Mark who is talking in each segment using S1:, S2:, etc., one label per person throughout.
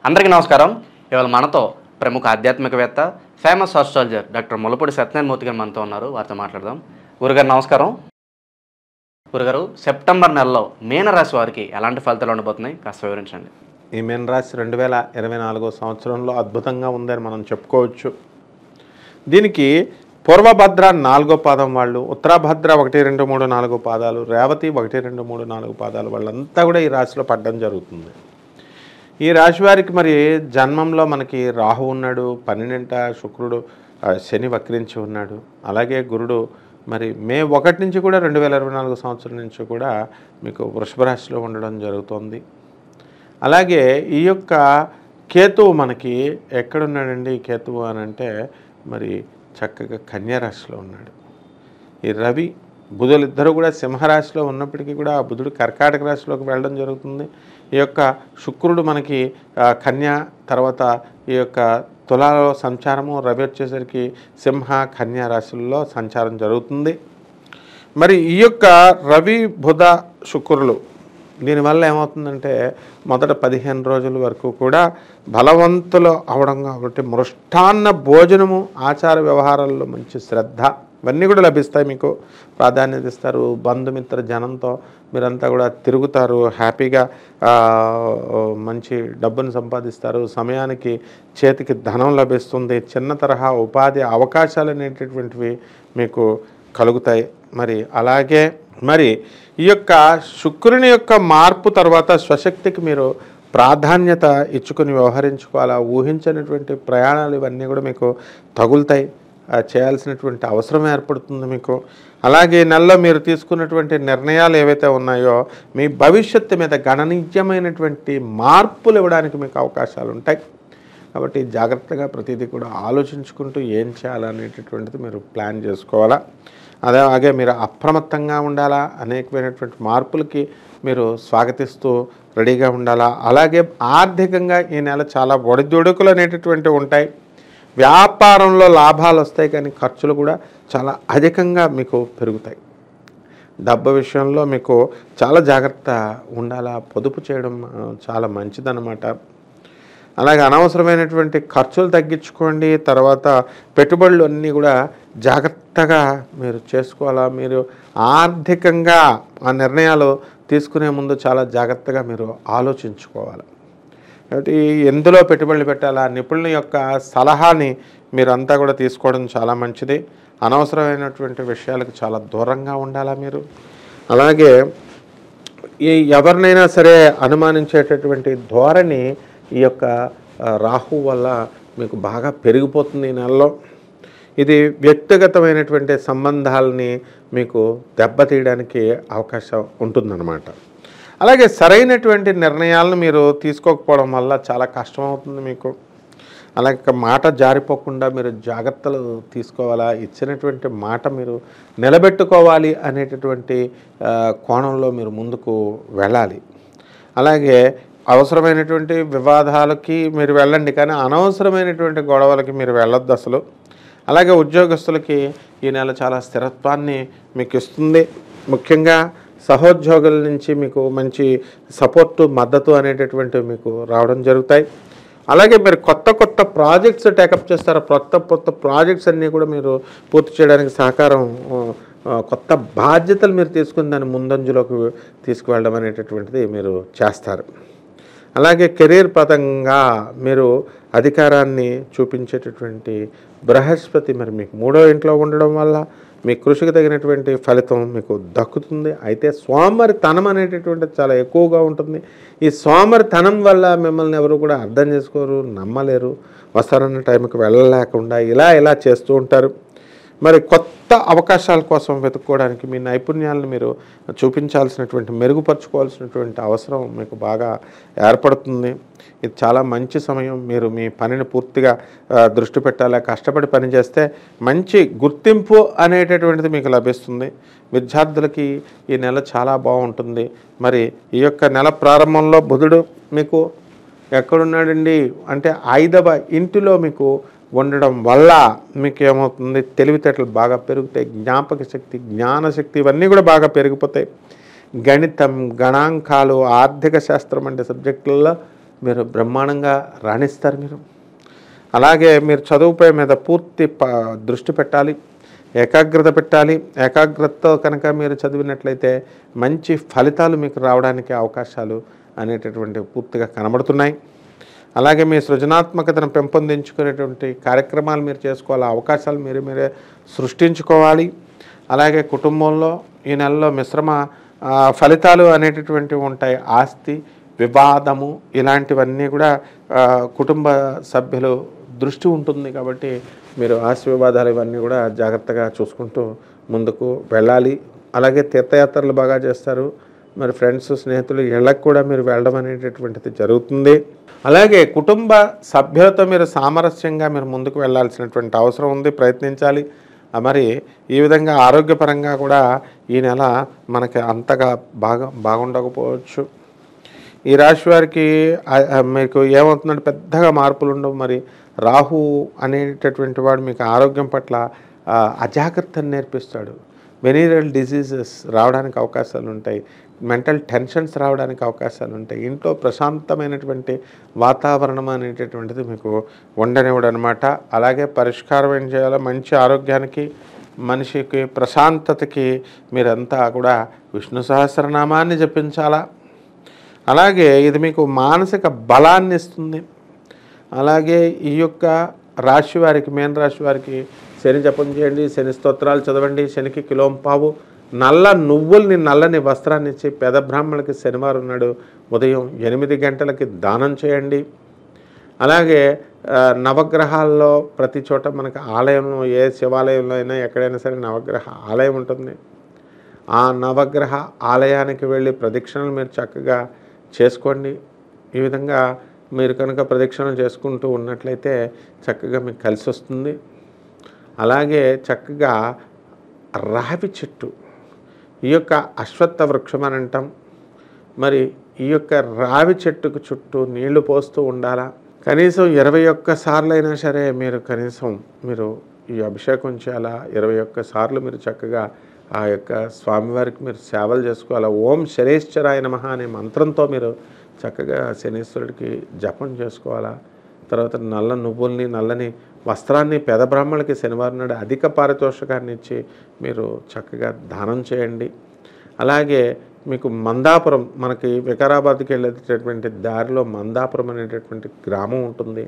S1: అందరికీ నమస్కారం. ఇవాళ మనతో ప్రముఖ ఆధ్యాత్మికవేత్త, famous astrologer doctor Mullapudi Satyanarayana Murthy గారు మనతో ఉన్నారు. వారితో మాట్లాడదాం. గురుగారు నమస్కారం. గురుగారు, సెప్టెంబర్ నెలలో మీనరాశి వారికి ఎలాంటి ఫలితాలు ఉండబోతున్నాయి కాస్త వివరించండి.
S2: ఈ మీనరాశి 2024 సంవత్సరంలో అద్భుతంగా ఉందని మనం చెప్పుకోవచ్చు. దీనికి పూర్వభద్ర 4వ పాదం వాళ్ళు, ఉత్తరాభద్ర 1, 2, 3, 4 పాదాలు, రేవతి 1, 2, 3, 4 పాదాలు వాళ్ళంతా కూడా ఈ రాశిలో పడడం జరుగుతుంది. ఈ రాశి వారికి మరి జన్మంలో మనకి రాహు ఉన్నాడు, 12ంట శుక్రుడు, శని వక్రించి ఉన్నాడు. అలాగే గురుడు మరి మే 1 నుంచి కూడా 2024 సంవత్సరం నుంచి కూడా మీకు వృషభ రాశిలో ఉండడం జరుగుతుంది. అలాగే ఈ యొక్క కేతువు మనకి ఎక్కడున్నాడండి? కేతువు అని అంటే మరి చక్కగా కన్యా రాశిలో ఉన్నాడు. ఈ రవి బుధులు ఇద్దరు కూడా సింహరాశిలో ఉన్నప్పటికీ కూడా ఆ బుధుడు కర్కాటక రాశిలోకి వెళ్ళడం జరుగుతుంది. ఈ యొక్క శుక్రుడు మనకి కన్యా, తర్వాత ఈ యొక్క తులాలో సంచారము, రవి వచ్చేసరికి సింహ కన్యా రాశుల్లో సంచారం జరుగుతుంది. మరి ఈ యొక్క రవి బుధ శుక్రులు దీనివల్ల ఏమవుతుందంటే మొదట 15 రోజుల వరకు కూడా బలవంతులు అవడం కాబట్టి మృష్టాన్న భోజనము, ఆచార వ్యవహారాల్లో మంచి శ్రద్ధ ఇవన్నీ కూడా లభిస్తాయి. మీకు ప్రాధాన్యత ఇస్తారు. బంధుమిత్ర జనంతో మీరంతా కూడా తిరుగుతారు, హ్యాపీగా మంచి డబ్బును సంపాదిస్తారు, సమయానికి చేతికి ధనం లభిస్తుంది, చిన్న తరహా ఉపాధి అవకాశాలు అనేటటువంటివి మీకు కలుగుతాయి. మరి అలాగే మరి ఈ యొక్క శుక్రుని యొక్క మార్పు తర్వాత స్వశక్తికి మీరు ప్రాధాన్యత ఇచ్చుకొని వ్యవహరించుకోవాలా. ఊహించినటువంటి ప్రయాణాలు ఇవన్నీ కూడా మీకు తగులుతాయి, చేయాల్సినటువంటి అవసరం ఏర్పడుతుంది మీకు. అలాగే నెలలో మీరు తీసుకున్నటువంటి నిర్ణయాలు ఏవైతే ఉన్నాయో మీ భవిష్యత్తు మీద గణనీయమైనటువంటి మార్పులు ఇవ్వడానికి మీకు అవకాశాలు ఉంటాయి. కాబట్టి జాగ్రత్తగా ప్రతిదీ కూడా ఆలోచించుకుంటూ ఏం చేయాలనేటటువంటిది మీరు ప్లాన్ చేసుకోవాలా. అలాగే మీరు అప్రమత్తంగా ఉండాలా. అనేకమైనటువంటి మార్పులకి మీరు స్వాగతిస్తూ రెడీగా ఉండాలా. అలాగే ఆర్థికంగా ఈ నెల చాలా ఒడిదుడుకులు అనేటటువంటివి ఉంటాయి. వ్యాపారంలో లాభాలు వస్తాయి, కానీ ఖర్చులు కూడా చాలా అధికంగా మీకు పెరుగుతాయి. డబ్బు విషయంలో మీకు చాలా జాగ్రత్త ఉండాలా. పొదుపు చేయడం చాలా మంచిదన్నమాట. అలాగే అనవసరమైనటువంటి ఖర్చులు తగ్గించుకోండి. తర్వాత పెట్టుబడులు అన్నీ కూడా జాగ్రత్తగా మీరు చేసుకోవాలా. మీరు ఆర్థికంగా ఆ నిర్ణయాలు తీసుకునే ముందు చాలా జాగ్రత్తగా మీరు ఆలోచించుకోవాలి. కాబట్టి ఎందులో పెట్టుబడులు పెట్టాలా, నిపుణుల యొక్క సలహాని మీరంతా కూడా తీసుకోవడం చాలా మంచిది. అనవసరమైనటువంటి విషయాలకు చాలా దూరంగా ఉండాలా మీరు. అలాగే ఎవరినైనా సరే అనుమానించేటటువంటి ధోరణి ఈ యొక్క రాహు వల్ల మీకు బాగా పెరిగిపోతుంది ఈ నెలలో. ఇది వ్యక్తిగతమైనటువంటి సంబంధాలని మీకు దెబ్బతీయడానికి అవకాశం ఉంటుందన్నమాట. అలాగే సరైనటువంటి నిర్ణయాలను మీరు తీసుకోకపోవడం వల్ల చాలా కష్టమవుతుంది మీకు. అలాగే మాట జారిపోకుండా మీరు జాగ్రత్తలు తీసుకోవాలా. ఇచ్చినటువంటి మాట మీరు నిలబెట్టుకోవాలి అనేటటువంటి కోణంలో మీరు ముందుకు వెళ్ళాలి. అలాగే అవసరమైనటువంటి వివాదాలకి మీరు వెళ్ళండి, కానీ అనవసరమైనటువంటి గొడవలకి మీరు వెళ్ళొద్దు అసలు. అలాగే ఉద్యోగస్తులకి ఈ నెల చాలా స్థిరత్వాన్ని మీకు ఇస్తుంది. ముఖ్యంగా సహోద్యోగుల నుంచి మీకు మంచి సపోర్టు, మద్దతు అనేటటువంటివి మీకు రావడం జరుగుతాయి. అలాగే మీరు కొత్త ప్రాజెక్ట్స్ టేకప్ చేస్తారు. కొత్త ప్రాజెక్ట్స్ అన్నీ కూడా మీరు పూర్తి చేయడానికి సహకారం, కొత్త బాధ్యతలు మీరు తీసుకుని దాన్ని ముందంజలోకి తీసుకువెళ్ళడం అనేటటువంటిది మీరు చేస్తారు. అలాగే కెరీర్ పరంగా మీరు అధికారాన్ని చూపించేటటువంటి బృహస్పతి మరి మీకు 3వ ఇంట్లో ఉండడం వల్ల మీ కృషికి తగినటువంటి ఫలితం మీకు దక్కుతుంది. అయితే సోమరితనం అనేటటువంటిది చాలా ఎక్కువగా ఉంటుంది. ఈ సోమరితనం వల్ల మిమ్మల్ని ఎవరు కూడా అర్థం చేసుకోరు, నమ్మలేరు. వస్తారన్న టైంకి వెళ్ళలేకుండా ఇలా చేస్తూ ఉంటారు. మరి కొత్త అవకాశాల కోసం వెతుక్కోవడానికి మీ నైపుణ్యాలను మీరు చూపించాల్సినటువంటి, మెరుగుపరుచుకోవాల్సినటువంటి అవసరం మీకు బాగా ఏర్పడుతుంది. ఇది చాలా మంచి సమయం. మీరు మీ పనిని పూర్తిగా దృష్టి పెట్టాలి. కష్టపడి పనిచేస్తే మంచి గుర్తింపు అనేటటువంటిది మీకు లభిస్తుంది. విద్యార్థులకి ఈ నెల చాలా బాగుంటుంది. మరి ఈ యొక్క నెల ప్రారంభంలో బుధుడు మీకు ఎక్కడున్నాడండి అంటే 5వ ఇంటిలో మీకు ఉండడం వల్ల మీకు ఏమవుతుంది, తెలివితేటలు బాగా పెరుగుతాయి. జ్ఞాపక శక్తి, జ్ఞానశక్తి ఇవన్నీ కూడా బాగా పెరిగిపోతాయి. గణితం, గణాంకాలు, ఆర్థిక శాస్త్రం అంటే సబ్జెక్టులలో మీరు బ్రహ్మాండంగా రాణిస్తారు మీరు. అలాగే మీరు చదువుపై మీద పూర్తి దృష్టి పెట్టాలి, ఏకాగ్రత పెట్టాలి. ఏకాగ్రతతో కనుక మీరు చదివినట్లయితే మంచి ఫలితాలు మీకు రావడానికి అవకాశాలు అనేటటువంటి పూర్తిగా కనబడుతున్నాయి. అలాగే మీ సృజనాత్మకతను పెంపొందించుకునేటువంటి కార్యక్రమాలు మీరు చేసుకోవాలి, అవకాశాలు మీరే సృష్టించుకోవాలి. అలాగే కుటుంబంలో ఈ నెలలో మిశ్రమ ఫలితాలు అనేటటువంటివి ఉంటాయి. ఆస్తి వివాదము ఇలాంటివన్నీ కూడా కుటుంబ సభ్యులు దృష్టి ఉంటుంది కాబట్టి మీరు ఆస్తి వివాదాలు ఇవన్నీ కూడా జాగ్రత్తగా చూసుకుంటూ ముందుకు వెళ్ళాలి. అలాగే తీర్థయాత్రలు బాగా చేస్తారు. మరి ఫ్రెండ్స్ స్నేహితులు ఇళ్ళకు కూడా మీరు వెళ్ళడం అనేటటువంటిది జరుగుతుంది. అలాగే కుటుంబ సభ్యులతో మీరు సామరస్యంగా మీరు ముందుకు వెళ్ళాల్సినటువంటి అవసరం ఉంది, ప్రయత్నించాలి. మరి ఈ విధంగా ఆరోగ్యపరంగా కూడా ఈ నెల మనకి అంతగా బాగుండకపోవచ్చు. ఈ రాశి వారికి మీకు ఏమవుతుందంటే పెద్దగా మార్పులు ఉండవు. మరి రాహు అనేటటువంటి వాడు మీకు ఆరోగ్యం పట్ల అజాగ్రత్తను నేర్పిస్తాడు. వెనీరల్ డిసీజెస్ రావడానికి అవకాశాలు ఉంటాయి, మెంటల్ టెన్షన్స్ రావడానికి అవకాశాలు ఉంటాయి. ఇంట్లో ప్రశాంతమైనటువంటి వాతావరణం అనేటటువంటిది మీకు ఉండనివ్వడు అనమాట. అలాగే పరిష్కారం ఏం చేయాలో, మంచి ఆరోగ్యానికి మనిషికి ప్రశాంతతకి మీరంతా కూడా విష్ణు సహస్రనామాన్ని జపించాలా. అలాగే ఇది మీకు మానసిక బలాన్ని ఇస్తుంది. అలాగే ఈ యొక్క రాశి వారికి, మేన రాశి వారికి శని జపం చేయండి, శని స్తోత్రాలు చదవండి, శనికి కిలోంపావు నల్ల నువ్వుల్ని నల్లని వస్త్రాన్ని ఇచ్చి పేద బ్రాహ్మణులకి శనివారం నాడు ఉదయం 8 గంటలకి దానం చేయండి. అలాగే నవగ్రహాల్లో ప్రతి చోట మనకు ఆలయంలో, ఏ శివాలయంలో అయినా ఎక్కడైనా సరే నవగ్రహ ఆలయం ఉంటుంది. ఆ నవగ్రహ ఆలయానికి వెళ్ళి ప్రదక్షిణలు మీరు చక్కగా చేసుకోండి. ఈ విధంగా మీరు కనుక ప్రదక్షిణలు చేసుకుంటూ ఉన్నట్లయితే చక్కగా మీకు కలిసి వస్తుంది. అలాగే చక్కగా రావి చెట్టు, ఈ యొక్క అశ్వత్థ వృక్షం అని అంటాం. మరి ఈ యొక్క రావి చెట్టుకు చుట్టూ నీళ్లు పోస్తూ ఉండాలా. కనీసం 21 సార్లు అయినా సరే మీరు ఈ అభిషేకం చేయాలా. 21 సార్లు మీరు చక్కగా ఆ యొక్క స్వామివారికి మీరు సేవలు చేసుకోవాలా. ఓం శనేశ్వరాయ నమః అనే మంత్రంతో మీరు చక్కగా శనీశ్వరుడికి జపం చేసుకోవాలా. తర్వాత నల్ల నువ్వుల్ని, నల్లని వస్త్రాన్ని పేద బ్రాహ్మణులకి శనివారం నాడు అధిక పారితోషికాన్ని ఇచ్చి మీరు చక్కగా దానం చేయండి. అలాగే మీకు మందాపురం, మనకి వికారాబాద్కి వెళ్ళేటటువంటి దారిలో మందాపురం అనేటటువంటి గ్రామం ఉంటుంది.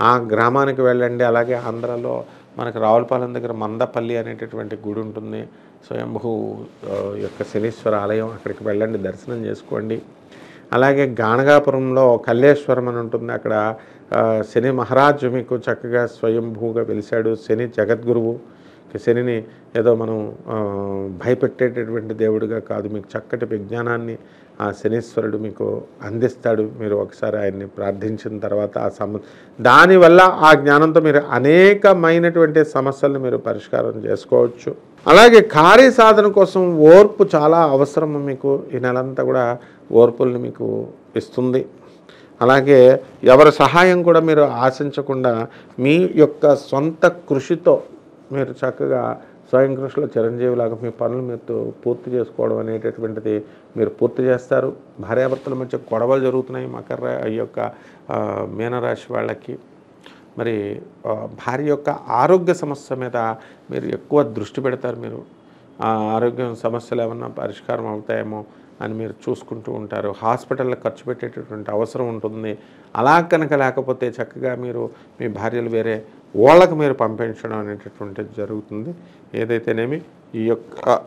S2: ఆ గ్రామానికి వెళ్ళండి. అలాగే ఆంధ్రాలో మనకు రావులపాలెం దగ్గర మందపల్లి అనేటటువంటి గుడి ఉంటుంది, స్వయంభూ యొక్క శనీశ్వర ఆలయం. అక్కడికి వెళ్ళండి, దర్శనం చేసుకోండి. అలాగే గాణగాపురంలో కల్లేశ్వరం అని ఉంటుంది. అక్కడ శని మహారాజు మీకు చక్కగా స్వయంభూగా వెలిశాడు. శని జగద్గురువు. శనిని ఏదో మనం భయపెట్టేటటువంటి దేవుడిగా కాదు, మీకు చక్కటి విజ్ఞానాన్ని ఆ శనీశ్వరుడు మీకు అందిస్తాడు. మీరు ఒకసారి ఆయన్ని ప్రార్థించిన తర్వాత దానివల్ల ఆ జ్ఞానంతో మీరు అనేకమైనటువంటి సమస్యలను మీరు పరిష్కారం చేసుకోవచ్చు. అలాగే కార్యసాధన కోసం ఓర్పు చాలా అవసరం. మీకు ఈ నెలంతా కూడా ఓర్పుల్ని మీకు ఇస్తుంది. అలాగే ఎవరి సహాయం కూడా మీరు ఆశించకుండా మీ యొక్క సొంత కృషితో మీరు చక్కగా స్వయం కృషిలో చిరంజీవిలాగా మీ పనులు మీరు పూర్తి చేసుకోవడం అనేటటువంటిది మీరు పూర్తి చేస్తారు. భార్యాభర్తల మధ్య గొడవలు జరుగుతున్నాయి ఈ యొక్క మీనరాశి వాళ్ళకి. మరి భార్య యొక్క ఆరోగ్య సమస్య మీద మీరు ఎక్కువ దృష్టి పెడతారు. మీరు ఆ ఆరోగ్యం సమస్యలు ఏమన్నా పరిష్కారం అవుతాయేమో అని మీరు చూసుకుంటూ ఉంటారు. హాస్పిటల్లో ఖర్చు పెట్టేటటువంటి అవసరం ఉంటుంది. అలా కనుక లేకపోతే చక్కగా మీరు మీ భార్యలు వేరే వాళ్ళకు మీరు పంపించడం అనేటటువంటిది జరుగుతుంది. ఏదైతేనేమి ఈ యొక్క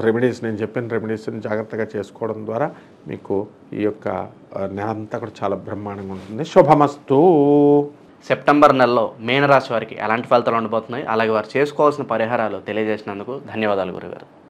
S2: రెమెడీస్, నేను చెప్పిన రెమెడీస్ని జాగ్రత్తగా చేసుకోవడం ద్వారా మీకు ఈ యొక్క నెలంతా కూడా చాలా బ్రహ్మాండంగా ఉంటుంది. శుభమస్తు.
S1: సెప్టెంబర్ నెలలో మీనరాశి వారికి ఎలాంటి ఫలితాలు ఉండబోతున్నాయి, అలాగే వారు చేసుకోవాల్సిన పరిహారాలు తెలియజేసినందుకు ధన్యవాదాలు గురుగారు.